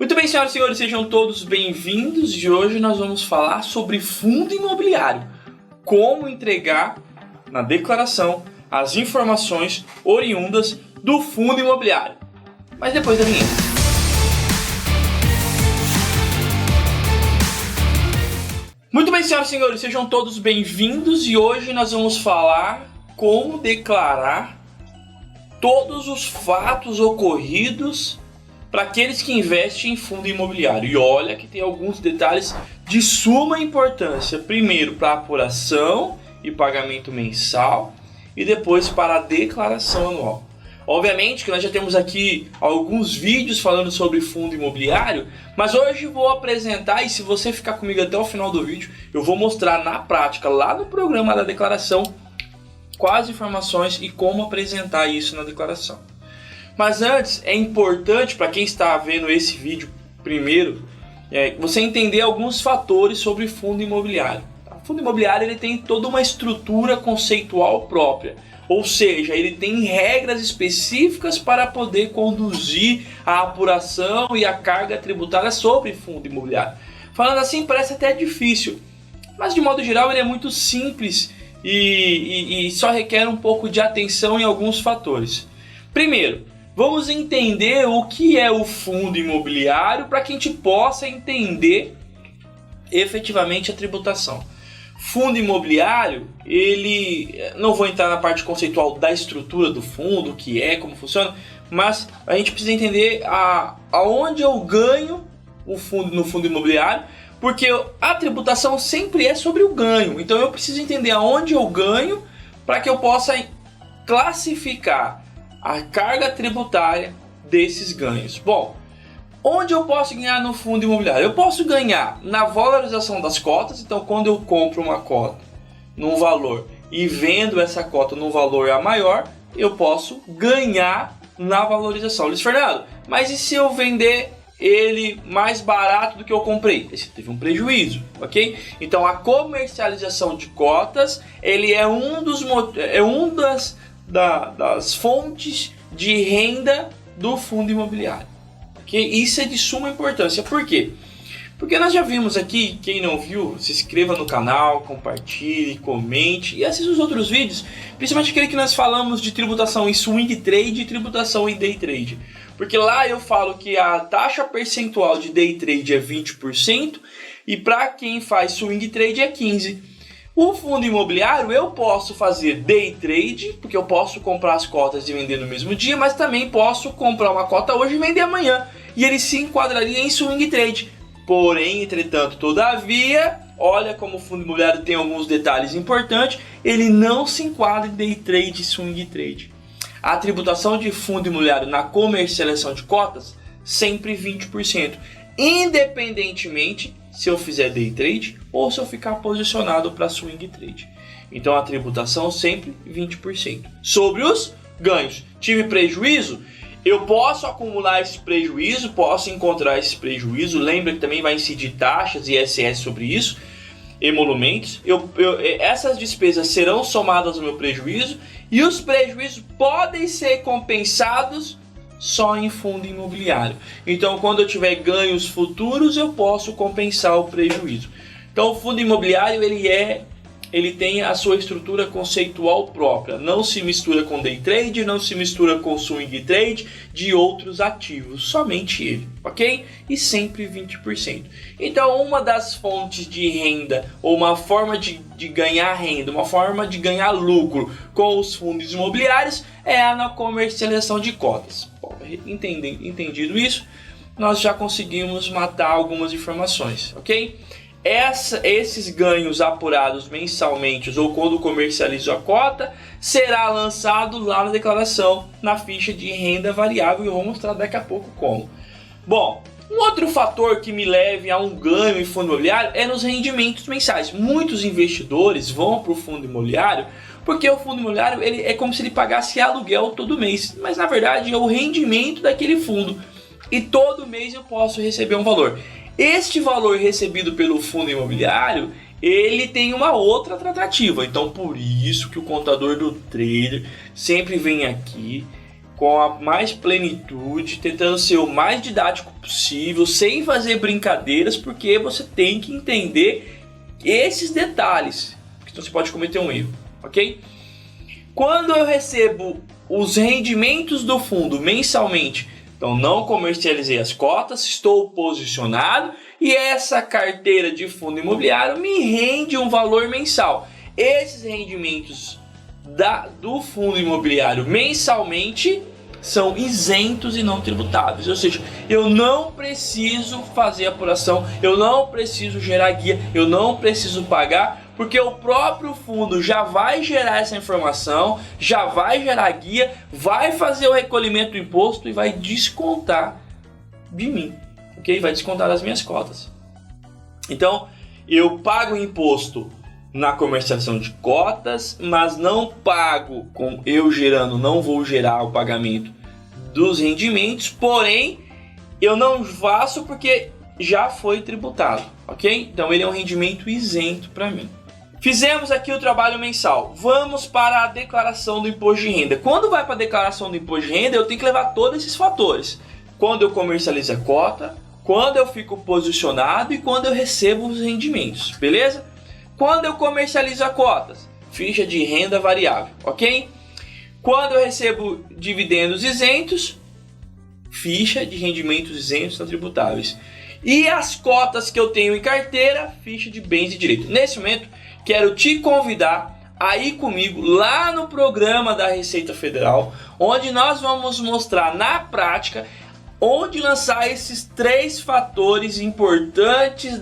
Muito bem, senhoras e senhores, sejam todos bem-vindos e hoje nós vamos falar sobre fundo imobiliário. Como entregar na declaração as informações oriundas do fundo imobiliário. Mas depois da vinheta. Muito bem, senhoras e senhores, sejam todos bem-vindos e hoje nós vamos falar como declarar todos os fatos ocorridos para aqueles que investem em fundo imobiliário. E olha que tem alguns detalhes de suma importância. Primeiro para a apuração e pagamento mensal e depois para a declaração anual. Obviamente que nós já temos aqui alguns vídeos falando sobre fundo imobiliário, mas hoje vou apresentar, e se você ficar comigo até o final do vídeo, eu vou mostrar na prática, lá no programa da declaração, quais informações e como apresentar isso na declaração. Mas antes, é importante para quem está vendo esse vídeo primeiro, você entender alguns fatores sobre fundo imobiliário. O fundo imobiliário ele tem toda uma estrutura conceitual própria, ou seja, ele tem regras específicas para poder conduzir a apuração e a carga tributária sobre fundo imobiliário. Falando assim parece até difícil, mas de modo geral ele é muito simples e só requer um pouco de atenção em alguns fatores. Primeiro, vamos entender o que é o fundo imobiliário para que a gente possa entender efetivamente a tributação. Fundo imobiliário, ele não vou entrar na parte conceitual da estrutura do fundo, o que é, como funciona, mas a gente precisa entender aonde eu ganho no fundo imobiliário, porque a tributação sempre é sobre o ganho. Então eu preciso entender aonde eu ganho para que eu possa classificar a carga tributária desses ganhos. Bom, onde eu posso ganhar no fundo imobiliário? Eu posso ganhar na valorização das cotas. Então, quando eu compro uma cota num valor e vendo essa cota num valor a maior, eu posso ganhar na valorização. Luiz Fernando, mas e se eu vender ele mais barato do que eu comprei? Esse teve um prejuízo, ok? Então, a comercialização de cotas, ele é das fontes de renda do fundo imobiliário. Okay? Isso é de suma importância. Por quê? Porque nós já vimos aqui, quem não viu, se inscreva no canal, compartilhe, comente e assista os outros vídeos, principalmente aquele que nós falamos de tributação em swing trade e tributação em day trade. Porque lá eu falo que a taxa percentual de day trade é 20% e para quem faz swing trade é 15%. O fundo imobiliário eu posso fazer day trade, porque eu posso comprar as cotas e vender no mesmo dia, mas também posso comprar uma cota hoje e vender amanhã. E ele se enquadraria em swing trade. Porém, entretanto, todavia, olha como o fundo imobiliário tem alguns detalhes importantes, ele não se enquadra em day trade e swing trade. A tributação de fundo imobiliário na comercialização de cotas, sempre 20%. Independentemente se eu fizer day trade ou se eu ficar posicionado para swing trade. Então a tributação sempre 20%. Sobre os ganhos, tive prejuízo? Eu posso acumular esse prejuízo, posso encontrar esse prejuízo. Lembra que também vai incidir taxas e ISS sobre isso, emolumentos. Essas despesas serão somadas ao meu prejuízo e os prejuízos podem ser compensados só em fundo imobiliário. Então, quando eu tiver ganhos futuros, eu posso compensar o prejuízo. Então, o fundo imobiliário ele tem a sua estrutura conceitual própria. Não se mistura com day trade, não se mistura com swing trade de outros ativos, somente ele, ok? E sempre 20%. Então, uma das fontes de renda ou uma forma de ganhar renda, uma forma de ganhar lucro com os fundos imobiliários é na comercialização de cotas. Bom, entendido isso, nós já conseguimos matar algumas informações, ok? Esses ganhos apurados mensalmente ou quando comercializo a cota será lançado lá na declaração, na ficha de renda variável, e eu vou mostrar daqui a pouco como. Bom, um outro fator que me leve a um ganho em fundo imobiliário é nos rendimentos mensais. Muitos investidores vão para o fundo imobiliário porque o fundo imobiliário ele é como se ele pagasse aluguel todo mês, mas na verdade é o rendimento daquele fundo e todo mês eu posso receber um valor. Este valor recebido pelo fundo imobiliário, ele tem uma outra tratativa. Então, por isso que o contador do trader sempre vem aqui com a mais plenitude, tentando ser o mais didático possível, sem fazer brincadeiras, porque você tem que entender esses detalhes, senão você pode cometer um erro, ok? Quando eu recebo os rendimentos do fundo mensalmente, então não comercializei as cotas, estou posicionado e essa carteira de fundo imobiliário me rende um valor mensal. Esses rendimentos do fundo imobiliário mensalmente são isentos e não tributáveis, ou seja, eu não preciso fazer apuração, eu não preciso gerar guia, eu não preciso pagar, porque o próprio fundo já vai gerar essa informação, já vai gerar guia, vai fazer o recolhimento do imposto e vai descontar de mim, ok? Vai descontar das minhas cotas. Então, eu pago imposto na comercialização de cotas, mas não pago com eu gerando, não vou gerar o pagamento dos rendimentos, porém eu não faço porque já foi tributado, ok? Então ele é um rendimento isento para mim. Fizemos aqui o trabalho mensal, vamos para a declaração do imposto de renda. Quando vai para a declaração do imposto de renda, eu tenho que levar todos esses fatores: quando eu comercializo a cota, quando eu fico posicionado e quando eu recebo os rendimentos, beleza? Quando eu comercializo a cotas, ficha de renda variável, ok? Quando eu recebo dividendos isentos, ficha de rendimentos isentos não tributáveis. E as cotas que eu tenho em carteira, ficha de bens e direitos. Nesse momento, quero te convidar a ir comigo lá no programa da Receita Federal, onde nós vamos mostrar na prática onde lançar esses 3 fatores importantes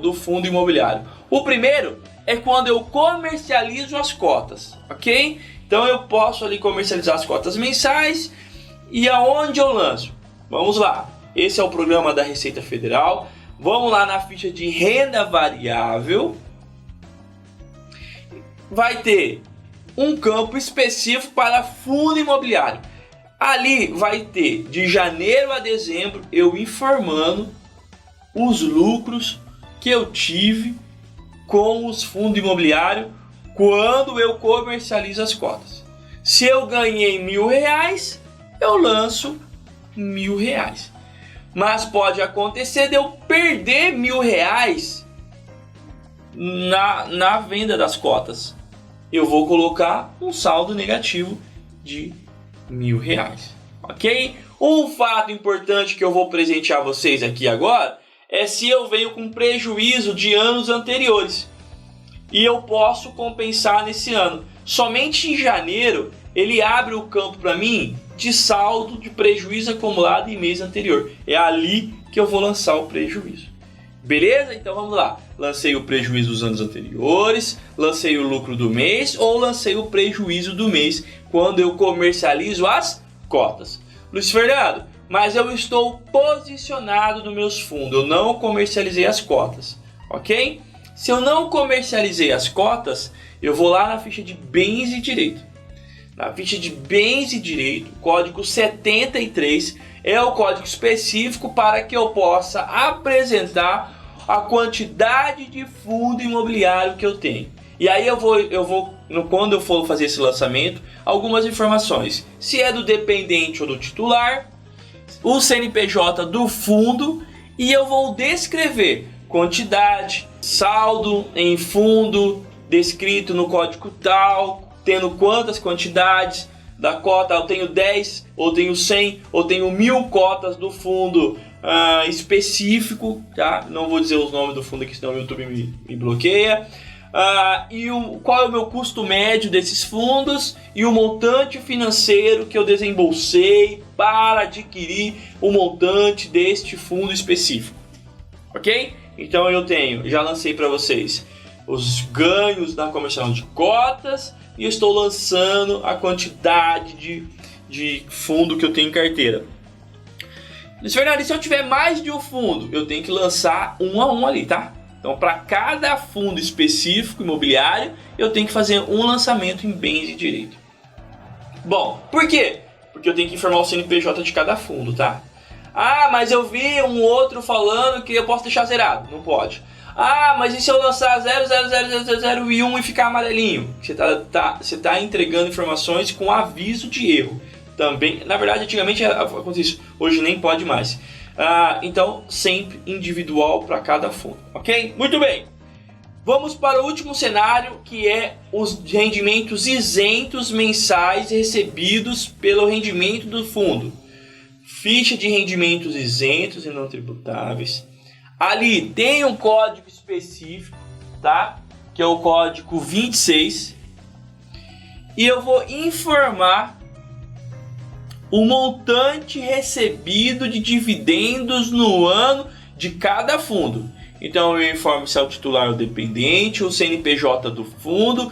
do fundo imobiliário. O primeiro é quando eu comercializo as cotas, ok? Então eu posso ali comercializar as cotas mensais e aonde eu lanço? Vamos lá, esse é o programa da Receita Federal. Vamos lá na ficha de renda variável. Vai ter um campo específico para fundo imobiliário. Ali vai ter de janeiro a dezembro eu informando os lucros que eu tive com os fundos imobiliários quando eu comercializo as cotas. Se eu ganhei R$1.000, eu lanço R$1.000. Mas pode acontecer de eu perder R$1.000 na venda das cotas. Eu vou colocar um saldo negativo de R$1.000, ok? Um fato importante que eu vou presentear vocês aqui agora é se eu venho com prejuízo de anos anteriores e eu posso compensar nesse ano. Somente em janeiro ele abre o campo para mim de saldo de prejuízo acumulado em mês anterior. É ali que eu vou lançar o prejuízo. Beleza? Então vamos lá. Lancei o prejuízo dos anos anteriores, lancei o lucro do mês ou lancei o prejuízo do mês quando eu comercializo as cotas. Luiz Fernando, mas eu estou posicionado nos meus fundos, eu não comercializei as cotas, ok? Se eu não comercializei as cotas, eu vou lá na ficha de bens e direito. Na ficha de bens e direito, código 73 é o código específico para que eu possa apresentar a quantidade de fundo imobiliário que eu tenho. E aí eu vou quando eu for fazer esse lançamento, algumas informações. Se é do dependente ou do titular, o CNPJ do fundo, e eu vou descrever quantidade, saldo em fundo, descrito no código tal, tendo quantas quantidades da cota, eu tenho 10, ou tenho 100, ou tenho 1.000 cotas do fundo específico, tá? Não vou dizer os nomes do fundo aqui, senão o YouTube me bloqueia. Qual é o meu custo médio desses fundos e o montante financeiro que eu desembolsei para adquirir o montante deste fundo específico, ok? Então eu já lancei para vocês os ganhos da comercialização de cotas e estou lançando a quantidade de fundo que eu tenho em carteira. Luiz Fernando, se eu tiver mais de um fundo, eu tenho que lançar um a um ali, tá? Então, para cada fundo específico imobiliário, eu tenho que fazer um lançamento em bens e direito. Bom, por quê? Porque eu tenho que informar o CNPJ de cada fundo, tá? Ah, mas eu vi um outro falando que eu posso deixar zerado. Não pode. Ah, mas e se eu lançar 00001 e ficar amarelinho? Você tá entregando informações com aviso de erro. também. Na verdade, antigamente acontecia isso, hoje nem pode mais. Então, sempre individual para cada fundo, ok? Muito bem. Vamos para o último cenário, que é os rendimentos isentos mensais recebidos pelo rendimento do fundo. Ficha de rendimentos isentos e não tributáveis. Ali tem um código específico, tá? Que é o código 26. E eu vou informar o montante recebido de dividendos no ano de cada fundo. Então eu informo se é o titular ou dependente, o CNPJ do fundo,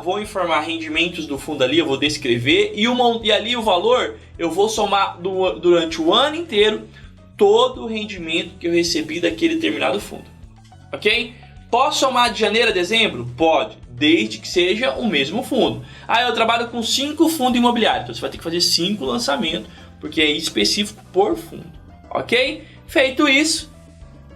vou informar rendimentos do fundo ali, eu vou descrever, e ali o valor eu vou somar durante o ano inteiro todo o rendimento que eu recebi daquele determinado fundo. Ok? Posso somar de janeiro a dezembro? Pode, desde que seja o mesmo fundo. Eu trabalho com 5 fundos imobiliários, então você vai ter que fazer 5 lançamentos, porque é específico por fundo. Ok? Feito isso,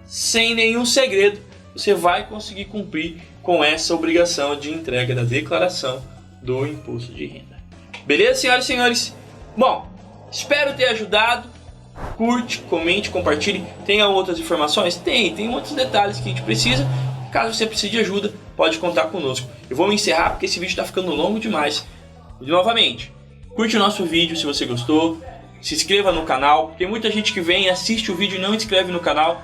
sem nenhum segredo, você vai conseguir cumprir com essa obrigação de entrega da declaração do imposto de renda. Beleza, senhoras e senhores? Bom, espero ter ajudado. Curte, comente, compartilhe. Tem outras informações? Tem outros detalhes que a gente precisa. Caso você precise de ajuda, pode contar conosco. Eu vou me encerrar porque esse vídeo está ficando longo demais. E novamente, curte o nosso vídeo se você gostou. Se inscreva no canal. Tem muita gente que vem, assiste o vídeo e não inscreve no canal.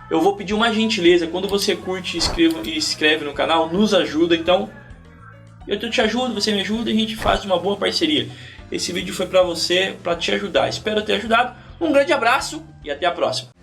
Eu vou pedir uma gentileza, quando você curte e inscreve no canal, nos ajuda. Então, eu te ajudo, você me ajuda e a gente faz uma boa parceria. Esse vídeo foi para você, para te ajudar. Espero ter ajudado. Um grande abraço e até a próxima.